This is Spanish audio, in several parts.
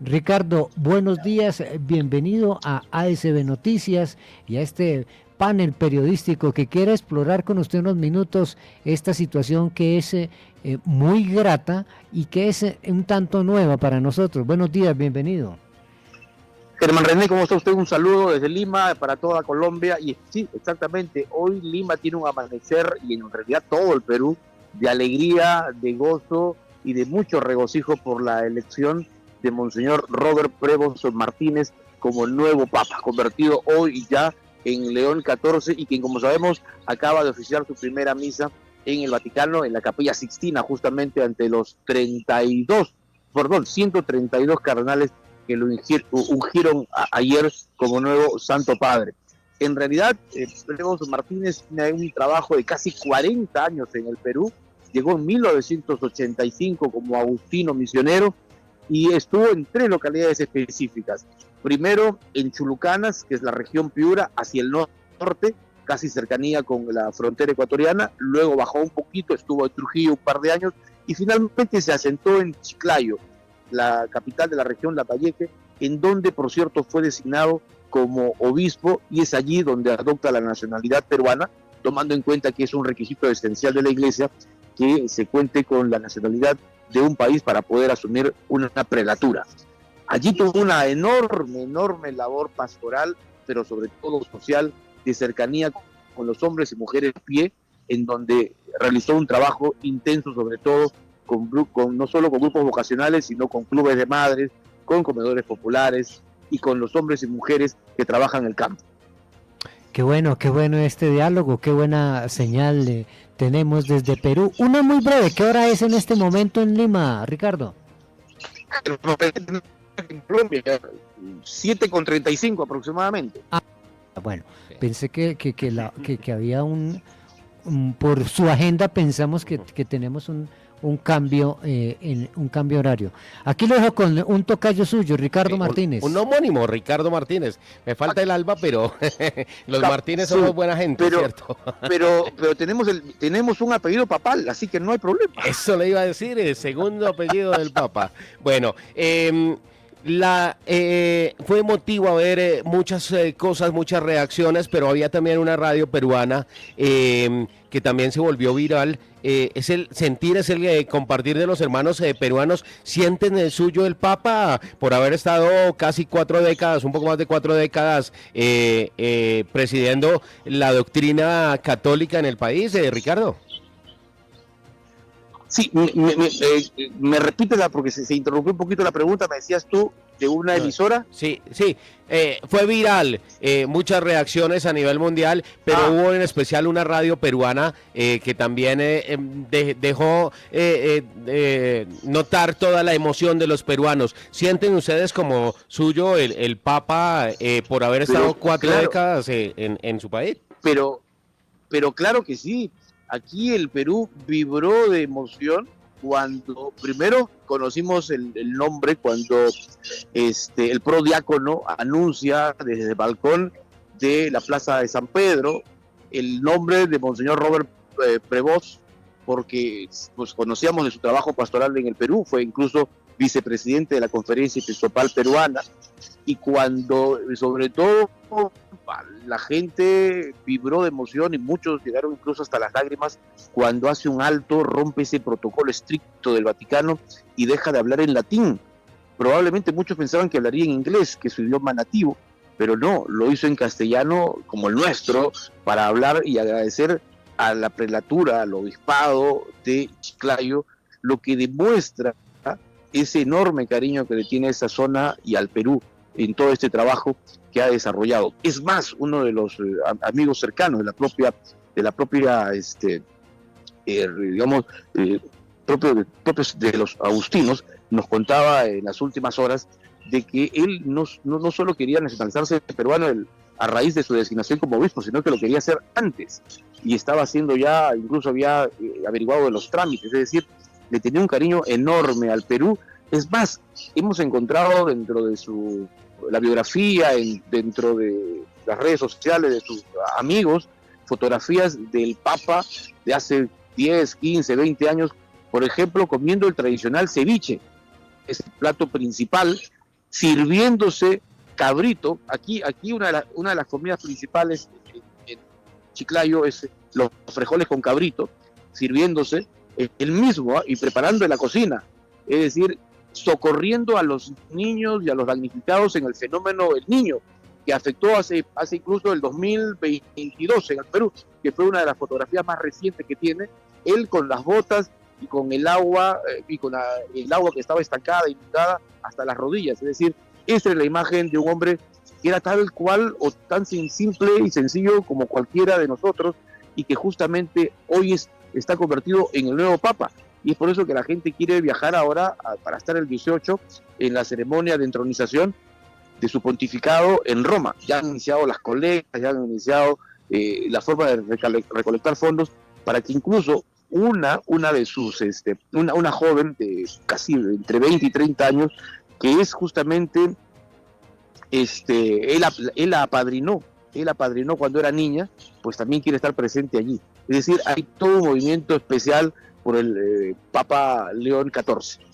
Ricardo, buenos días, bienvenido a ASB Noticias y a este panel periodístico que quiere explorar con usted unos minutos esta situación que es muy grata y que es un tanto nueva para nosotros. Buenos días, bienvenido. Germán René, ¿cómo está usted? Un saludo desde Lima para toda Colombia. Y sí, exactamente, hoy Lima tiene un amanecer y en realidad todo el Perú de alegría, de gozo y de mucho regocijo por la elección de Monseñor Robert Prevost Martínez como el nuevo Papa, convertido hoy ya en León XIV y quien, como sabemos, acaba de oficiar su primera misa en el Vaticano, en la Capilla Sixtina, justamente ante los 132 cardenales que lo ungieron ayer como nuevo Santo Padre. En realidad, Prevost Martínez tiene un trabajo de casi 40 años en el Perú, llegó en 1985 como agustino misionero y estuvo en 3 localidades específicas. Primero en Chulucanas, que es la región Piura, hacia el norte, casi cercanía con la frontera ecuatoriana, luego bajó un poquito, estuvo en Trujillo un par de años y finalmente se asentó en Chiclayo, la capital de la región, Lambayeque, en donde, por cierto, fue designado como obispo y es allí donde adopta la nacionalidad peruana, tomando en cuenta que es un requisito esencial de la Iglesia que se cuente con la nacionalidad de un país para poder asumir una prelatura. Allí tuvo una enorme labor pastoral, pero sobre todo social, de cercanía con los hombres y mujeres de pie, en donde realizó un trabajo intenso, sobre todo no solo con grupos vocacionales, sino con clubes de madres, con comedores populares y con los hombres y mujeres que trabajan en el campo. Qué bueno este diálogo, qué buena señal tenemos desde Perú. Una muy breve, ¿qué hora es en este momento en Lima, Ricardo? En Colombia, 7:35 aproximadamente. Bueno, pensé que había por su agenda pensamos que tenemos un cambio un cambio horario. Aquí lo dejo con un tocayo suyo, Ricardo Martínez. Un homónimo, Ricardo Martínez. Me falta el Alba, pero los Martínez somos buena gente, ¿cierto? pero tenemos un apellido papal, así que no hay problema. Eso le iba a decir, el segundo apellido del Papa. Bueno, fue emotivo a ver muchas cosas, muchas reacciones, pero había también una radio peruana que también se volvió viral. Es el sentir, es el compartir de los hermanos peruanos. ¿Sienten el suyo el Papa por haber estado casi 4 décadas, un poco más de 4 décadas, presidiendo la doctrina católica en el país, Ricardo? Sí, me repite porque se interrumpió un poquito la pregunta, me decías tú de una emisora. Sí, fue viral, muchas reacciones a nivel mundial, pero hubo en especial una radio peruana que también dejó notar toda la emoción de los peruanos. ¿Sienten ustedes como suyo el Papa por haber estado 4 décadas en su país? Pero claro que sí. Aquí el Perú vibró de emoción cuando primero conocimos el nombre, cuando el prodiácono anuncia desde el balcón de la Plaza de San Pedro el nombre de Monseñor Robert Prevost, porque pues conocíamos de su trabajo pastoral en el Perú, fue incluso vicepresidente de la Conferencia Episcopal Peruana, y cuando sobre todo la gente vibró de emoción y muchos llegaron incluso hasta las lágrimas cuando hace un alto, rompe ese protocolo estricto del Vaticano y deja de hablar en latín. Probablemente muchos pensaban que hablaría en inglés, que es su idioma nativo, pero no, lo hizo en castellano como el nuestro para hablar y agradecer a la prelatura, al obispado de Chiclayo, lo que demuestra ese enorme cariño que le tiene a esa zona y al Perú en todo este trabajo que ha desarrollado. Es más, uno de los amigos cercanos de la propia propios de los agustinos, nos contaba en las últimas horas de que él no solo quería nacionalizarse peruano a raíz de su designación como obispo, sino que lo quería hacer antes, y estaba haciendo ya, incluso había averiguado de los trámites, es decir, le tenía un cariño enorme al Perú. Es más, hemos encontrado dentro de la biografía, dentro de las redes sociales de sus amigos, fotografías del Papa de hace 10, 15, 20 años, por ejemplo, comiendo el tradicional ceviche, es el plato principal sirviéndose cabrito. Aquí una de las comidas principales en Chiclayo es los frijoles con cabrito, sirviéndose él mismo y preparando en la cocina, es decir, socorriendo a los niños y a los damnificados en el fenómeno del niño, que afectó hace incluso el 2022 en el Perú, que fue una de las fotografías más recientes que tiene, él con las botas y con el agua, el agua que estaba estancada, inundada hasta las rodillas, es decir, esa es la imagen de un hombre que era tal cual o tan simple y sencillo como cualquiera de nosotros, y que justamente hoy está convertido en el nuevo Papa. Y es por eso que la gente quiere viajar ahora para estar el 18 en la ceremonia de entronización de su pontificado en Roma. Ya han iniciado las colectas, ya han iniciado la forma de recolectar fondos para que incluso una de sus, una joven de casi entre 20 y 30 años, que es justamente, él la apadrinó cuando era niña, pues también quiere estar presente allí. Es decir, hay todo un movimiento especial por el Papa León XIV.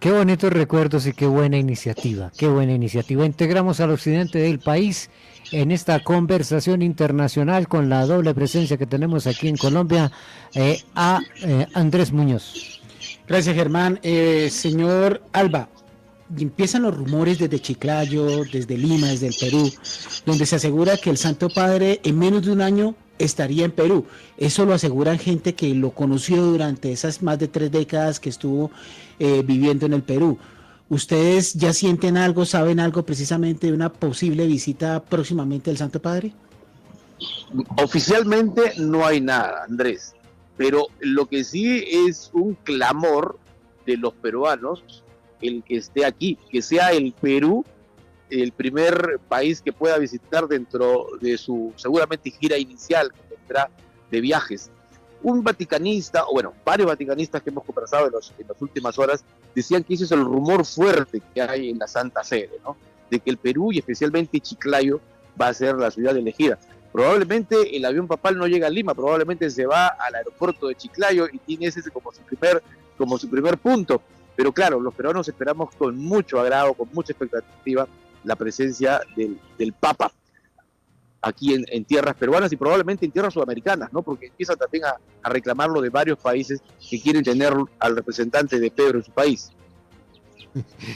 Qué bonitos recuerdos y qué buena iniciativa, qué buena iniciativa. Integramos al occidente del país en esta conversación internacional con la doble presencia que tenemos aquí en Colombia, a Andrés Muñoz. Gracias, Germán. Señor Alba, empiezan los rumores desde Chiclayo, desde Lima, desde el Perú, donde se asegura que el Santo Padre en menos de un año estaría en Perú. Eso lo aseguran gente que lo conoció durante esas más de 3 décadas que estuvo viviendo en el Perú. ¿Ustedes ya sienten algo, saben algo precisamente de una posible visita próximamente del Santo Padre? Oficialmente no hay nada, Andrés, pero lo que sí es un clamor de los peruanos, el que esté aquí, que sea el Perú el primer país que pueda visitar dentro de su seguramente gira inicial que tendrá de viajes. Un vaticanista, o bueno, varios vaticanistas que hemos conversado en las últimas horas, decían que ese es el rumor fuerte que hay en la Santa Sede, ¿no? De que el Perú y especialmente Chiclayo va a ser la ciudad elegida. Probablemente el avión papal no llega a Lima, probablemente se va al aeropuerto de Chiclayo y tiene ese como su primer punto. Pero claro, los peruanos esperamos con mucho agrado, con mucha expectativa, la presencia del Papa aquí en tierras peruanas y probablemente en tierras sudamericanas, ¿no? Porque empiezan también a reclamarlo de varios países que quieren tener al representante de Pedro en su país.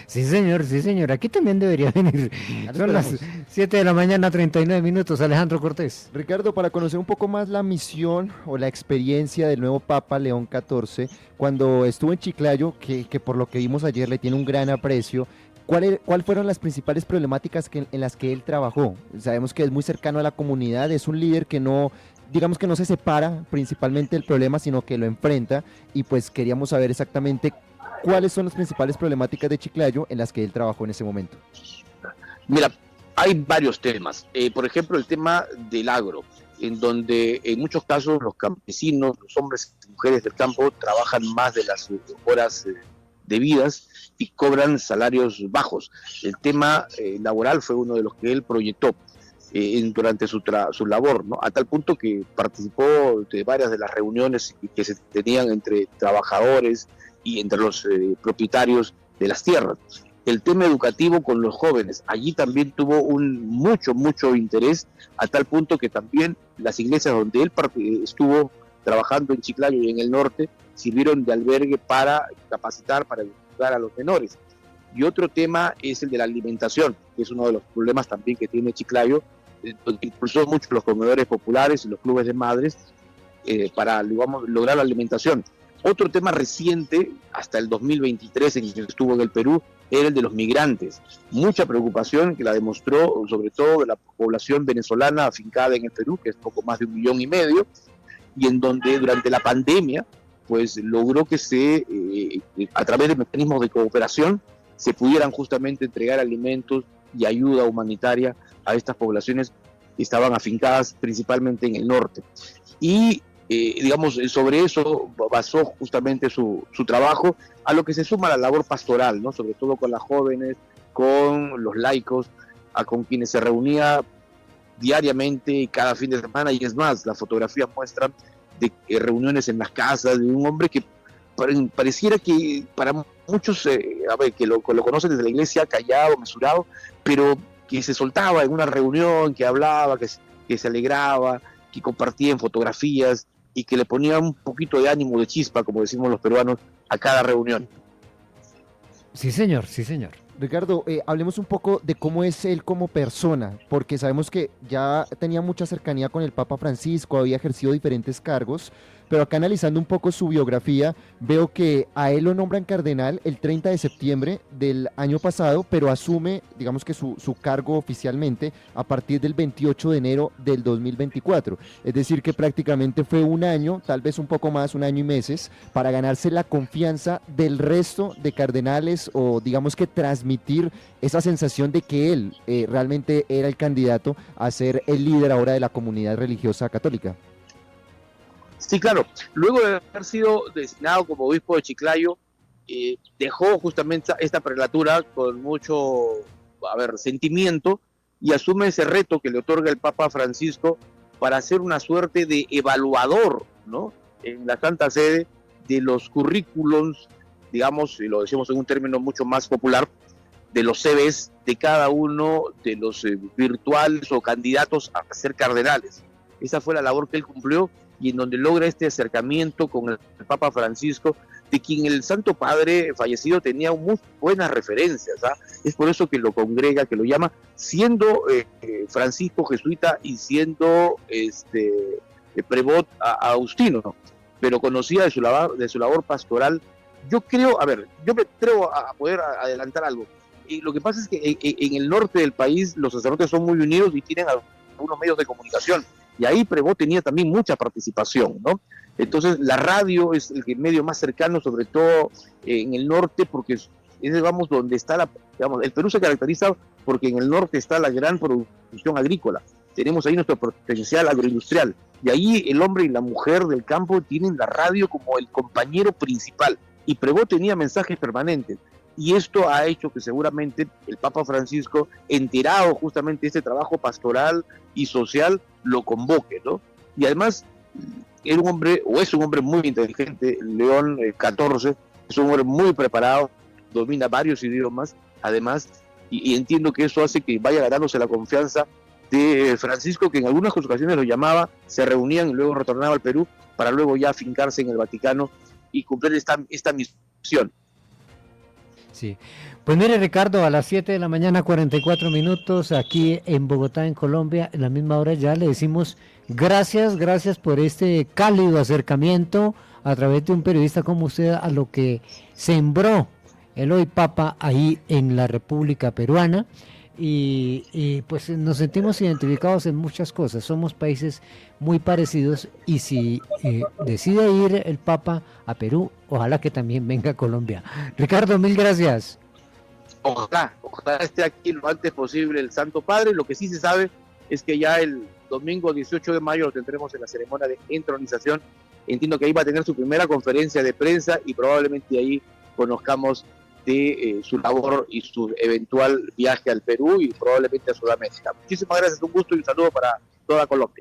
Sí, señor. Aquí también debería venir. Son las 7 de la mañana, 39 minutos. Alejandro Cortés. Ricardo, para conocer un poco más la misión o la experiencia del nuevo Papa León XIV, cuando estuvo en Chiclayo, que por lo que vimos ayer le tiene un gran aprecio, ¿cuál fueron las principales problemáticas en las que él trabajó? Sabemos que es muy cercano a la comunidad, es un líder que no, digamos que no se separa principalmente del problema, sino que lo enfrenta, y pues queríamos saber exactamente cuáles son las principales problemáticas de Chiclayo en las que él trabajó en ese momento. Mira, hay varios temas. Por ejemplo, el tema del agro, en donde en muchos casos los campesinos, los hombres y mujeres del campo trabajan más de las horas debidas y cobran salarios bajos. El tema laboral fue uno de los que él proyectó durante su labor, ¿no? A tal punto que participó de varias de las reuniones que se tenían entre trabajadores y entre los propietarios de las tierras. El tema educativo con los jóvenes, allí también tuvo mucho interés, a tal punto que también las iglesias donde él estuvo trabajando en Chiclayo y en el norte sirvieron de albergue para capacitar, para educar a los menores. Y otro tema es el de la alimentación, que es uno de los problemas también que tiene Chiclayo, donde impulsó mucho los comedores populares y los clubes de madres para, digamos, lograr la alimentación. Otro tema reciente, hasta el 2023 en que estuvo en el Perú, era el de los migrantes. Mucha preocupación que la demostró sobre todo de la población venezolana afincada en el Perú, que es poco más de 1,5 millones, y en donde durante la pandemia pues logró que a través de mecanismos de cooperación se pudieran justamente entregar alimentos y ayuda humanitaria a estas poblaciones que estaban afincadas principalmente en el norte. Y digamos, sobre eso basó justamente su trabajo, a lo que se suma la labor pastoral, ¿no? Sobre todo con las jóvenes, con los laicos, con quienes se reunía diariamente y cada fin de semana, y es más, las fotografías muestran de reuniones en las casas de un hombre que pareciera que para muchos, que lo conocen desde la iglesia, callado, mesurado, pero que se soltaba en una reunión, que hablaba, que se alegraba, que compartía en fotografías y que le ponía un poquito de ánimo, de chispa, como decimos los peruanos, a cada reunión. Sí, señor, sí, señor. Ricardo, hablemos un poco de cómo es él como persona, porque sabemos que ya tenía mucha cercanía con el Papa Francisco, había ejercido diferentes cargos, pero acá analizando un poco su biografía, veo que a él lo nombran cardenal el 30 de septiembre del año pasado, pero asume, digamos que su cargo oficialmente a partir del 28 de enero del 2024. Es decir, que prácticamente fue un año, tal vez un poco más, un año y meses, para ganarse la confianza del resto de cardenales o digamos que transmitir esa sensación de que él realmente era el candidato a ser el líder ahora de la comunidad religiosa católica. Sí, claro. Luego de haber sido designado como obispo de Chiclayo, dejó justamente esta prelatura con mucho, sentimiento y asume ese reto que le otorga el Papa Francisco para hacer una suerte de evaluador, ¿no?, en la Santa Sede de los currículums, digamos, y lo decimos en un término mucho más popular, de los CVs de cada uno de los virtuales o candidatos a ser cardenales. Esa fue la labor que él cumplió y en donde logra este acercamiento con el Papa Francisco, de quien el Santo Padre fallecido tenía muy buenas referencias. Es por eso que lo congrega, que lo llama, siendo Francisco jesuita y siendo prebot agustino, ¿no?, pero conocía de su labor pastoral. Yo creo, yo me atrevo a poder adelantar algo. Y lo que pasa es que en el norte del país los sacerdotes son muy unidos y tienen algunos medios de comunicación. Y ahí Prevot tenía también mucha participación, ¿no? Entonces la radio es el medio más cercano, sobre todo en el norte, porque es donde está el Perú se caracteriza porque en el norte está la gran producción agrícola. Tenemos ahí nuestro potencial agroindustrial. Y ahí el hombre y la mujer del campo tienen la radio como el compañero principal. Y Prevot tenía mensajes permanentes. Y esto ha hecho que seguramente el Papa Francisco, enterado justamente de este trabajo pastoral y social, lo convoque, ¿no? Y además, era un hombre, o es un hombre muy inteligente, León XIV, es un hombre muy preparado, domina varios idiomas, además, y entiendo que eso hace que vaya ganándose la confianza de Francisco, que en algunas ocasiones lo llamaba, se reunían y luego retornaba al Perú, para luego ya afincarse en el Vaticano y cumplir esta misión. Sí. Pues mire, Ricardo, a las 7 de la mañana, 44 minutos, aquí en Bogotá, en Colombia, en la misma hora ya le decimos gracias por este cálido acercamiento a través de un periodista como usted a lo que sembró el hoy Papa ahí en la República Peruana. Y pues nos sentimos identificados en muchas cosas, somos países muy parecidos y si decide ir el Papa a Perú, ojalá que también venga a Colombia. Ricardo, mil gracias. Ojalá esté aquí lo antes posible el Santo Padre. Lo que sí se sabe es que ya el domingo 18 de mayo lo tendremos en la ceremonia de entronización. Entiendo que ahí va a tener su primera conferencia de prensa y probablemente ahí conozcamos de su labor y su eventual viaje al Perú y probablemente a Sudamérica. Muchísimas gracias, un gusto y un saludo para toda Colombia.